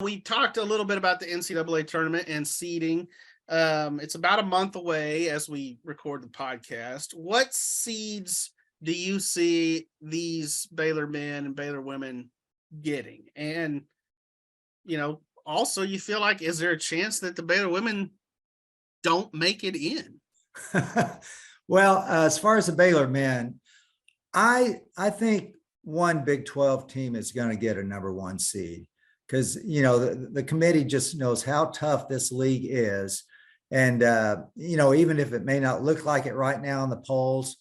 we talked a little bit about the NCAA tournament and seeding. It's about a month away as we record the podcast. What seeds do you see these Baylor men and Baylor women getting? And, also you feel like, is there a chance that the Baylor women don't make it in? Well, as far as the Baylor men, I think one Big 12 team is going to get a number one seed because, the committee just knows how tough this league is. And, even if it may not look like it right now in the polls,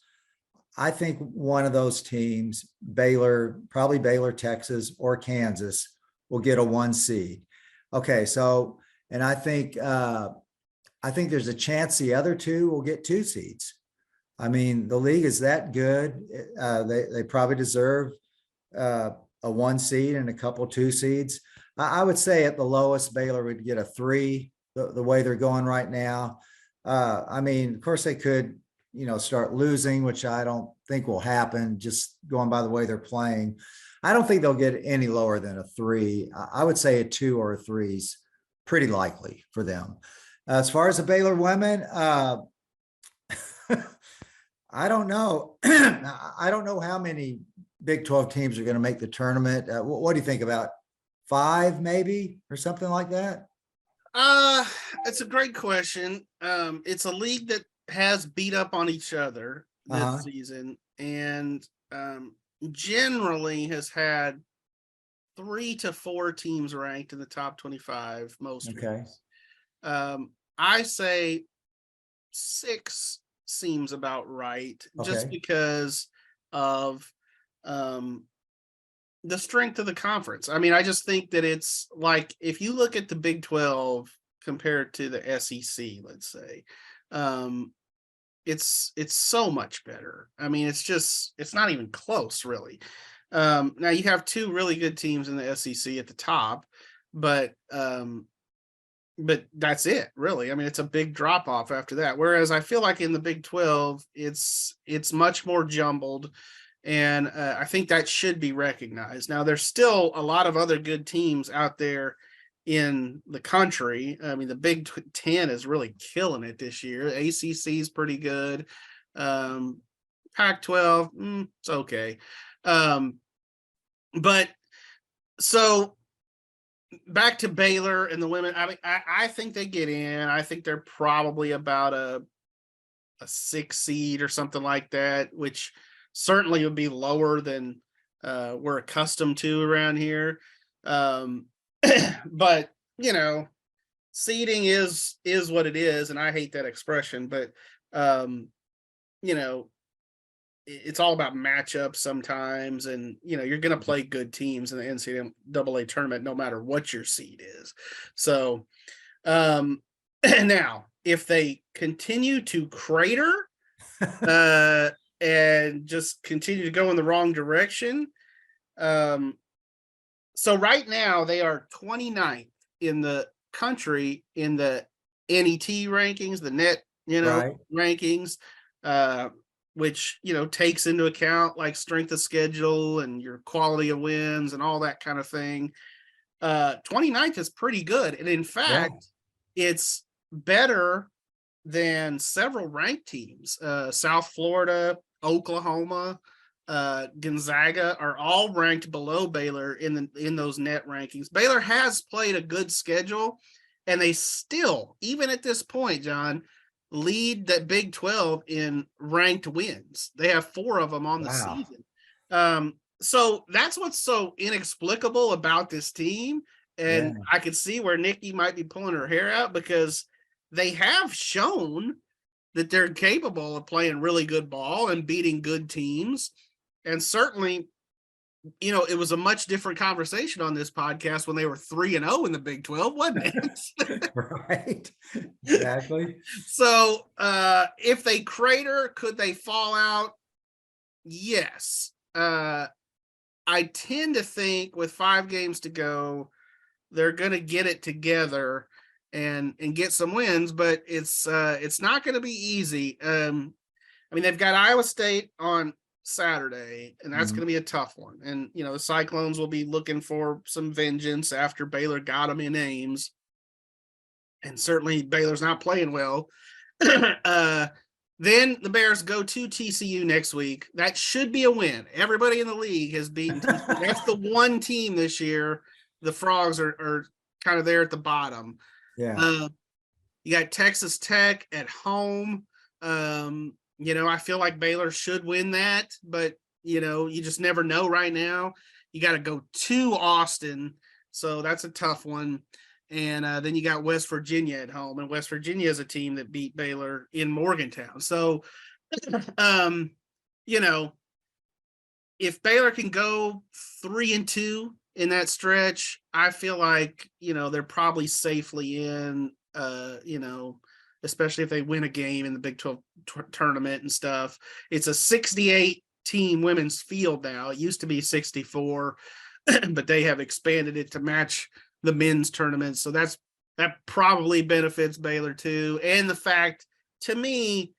I think one of those teams, Baylor, probably Baylor, Texas, or Kansas, will get a one seed. Okay, so, and I think there's a chance the other two will get two seeds. I mean, the league is that good. They probably deserve a one seed and a couple two seeds. I would say at the lowest, Baylor would get a 3, the way they're going right now. I mean, of course they could, start losing, which I don't think will happen, just going by the way they're playing. I don't think they'll get any lower than a 3. I would say a 2 or a 3 is pretty likely for them. As far as the Baylor women, I don't know. I don't know how many Big 12 teams are going to make the tournament. What do you think, about 5 maybe or something like that? It's a great question. It's a league that has beat up on each other this season, and generally has had 3 to 4 teams ranked in the top 25 most weeks. I say 6 seems about right, just because of the strength of the conference. I mean, I just think that it's like, if you look at the Big 12 compared to the SEC, let's say, it's so much better. I mean, it's not even close, really. Now you have 2 really good teams in the SEC at the top, but that's it, really. I mean, it's a big drop off after that. Whereas I feel like in the Big 12, it's much more jumbled, and I think that should be recognized. Now, there's still a lot of other good teams out there in the country. I mean, the Big 10 is really killing it this year. ACC is pretty good. Pac-12, it's okay. But so back to Baylor and the women. I mean, I think they get in. I think they're probably about a 6 seed or something like that, which certainly would be lower than we're accustomed to around here. But seeding is what it is, and I hate that expression, but it's all about matchups sometimes, and you're going to play good teams in the NCAA tournament no matter what your seed is. So now if they continue to crater and just continue to go in the wrong direction, so right now they are 29th in the country in the NET rankings, the net rankings, which takes into account like strength of schedule and your quality of wins and all that kind of thing. 29th is pretty good, and in fact, it's better than several ranked teams. South Florida, Oklahoma, Gonzaga are all ranked below Baylor in those net rankings. Baylor has played a good schedule, and they still, even at this point, John, lead that Big 12 in ranked wins. They have 4 of them on the season. So that's what's so inexplicable about this team. And I could see where Nikki might be pulling her hair out, because they have shown that they're capable of playing really good ball and beating good teams. And certainly, it was a much different conversation on this podcast when they were 3-0 in the Big 12, wasn't it? Right. Exactly. So if they crater, could they fall out? Yes. I tend to think with 5 games to go, they're going to get it together and get some wins, but it's not going to be easy. I mean, they've got Iowa State on Saturday, and that's Mhm. going to be a tough one. And, you know, the Cyclones will be looking for some vengeance after Baylor got them in Ames. And certainly Baylor's not playing well. Then the Bears go to TCU next week. That should be a win. Everybody in the league has beaten TCU. That's the one team this year. The Frogs are kind of there at the bottom. Yeah. You got Texas Tech at home. You know, I feel like Baylor should win that, but, you know, you just never know right now. You got to go to Austin. So that's a tough one. And then you got West Virginia at home, and West Virginia is a team that beat Baylor in Morgantown. So, you know, if Baylor can go 3-2 in that stretch, I feel like, you know, they're probably safely in, you know, especially if they win a game in the Big 12 tournament and stuff. It's a 68 team women's field now. It used to be 64, but they have expanded it to match the men's tournament. So that probably benefits Baylor too. And the fact, to me,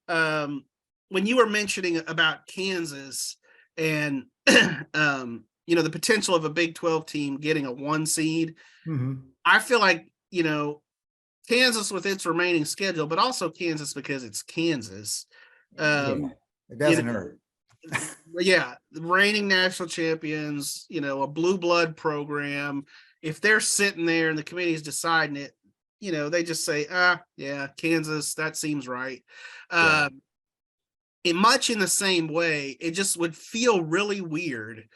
when you were mentioning about Kansas and you know, the potential of a Big 12 team getting a 1 seed, I feel like, you know, Kansas with its remaining schedule, but also Kansas because it's Kansas. It doesn't hurt. Yeah, the reigning national champions, you know, a blue blood program. If they're sitting there and the committee's deciding it, you know, they just say, yeah, Kansas, that seems right. Much in the same way, it just would feel really weird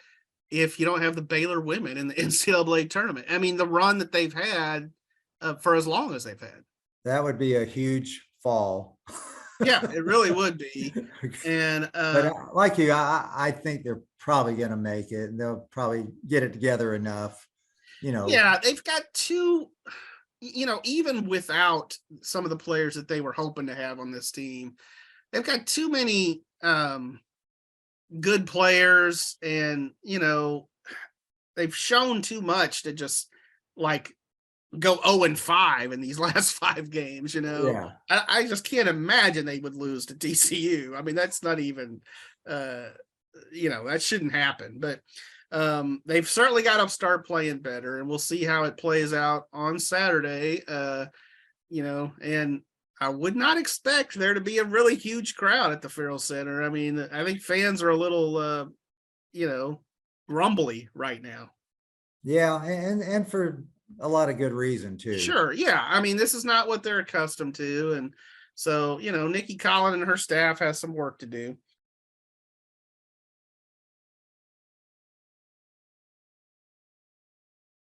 if you don't have the Baylor women in the NCAA tournament. I mean, the run that they've had for as long as they've had. That would be a huge fall. Yeah, it really would be. And but like you, I think they're probably going to make it, and they'll probably get it together enough. You know. Yeah, they've got 2. You know, even without some of the players that they were hoping to have on this team, they've got too many good players, and, you know, they've shown too much to just like go 0-5 in these last 5 games. You know, yeah. I just can't imagine they would lose to TCU. I mean, that's not even, you know, that shouldn't happen. But they've certainly got to start playing better, and we'll see how it plays out on Saturday. You know, and I would not expect there to be a really huge crowd at the Farrell Center. I mean, I think fans are a little, you know, grumbly right now. Yeah, and for a lot of good reason too. Sure, yeah. I mean, this is not what they're accustomed to, and so, you know, Nikki Collin and her staff has some work to do.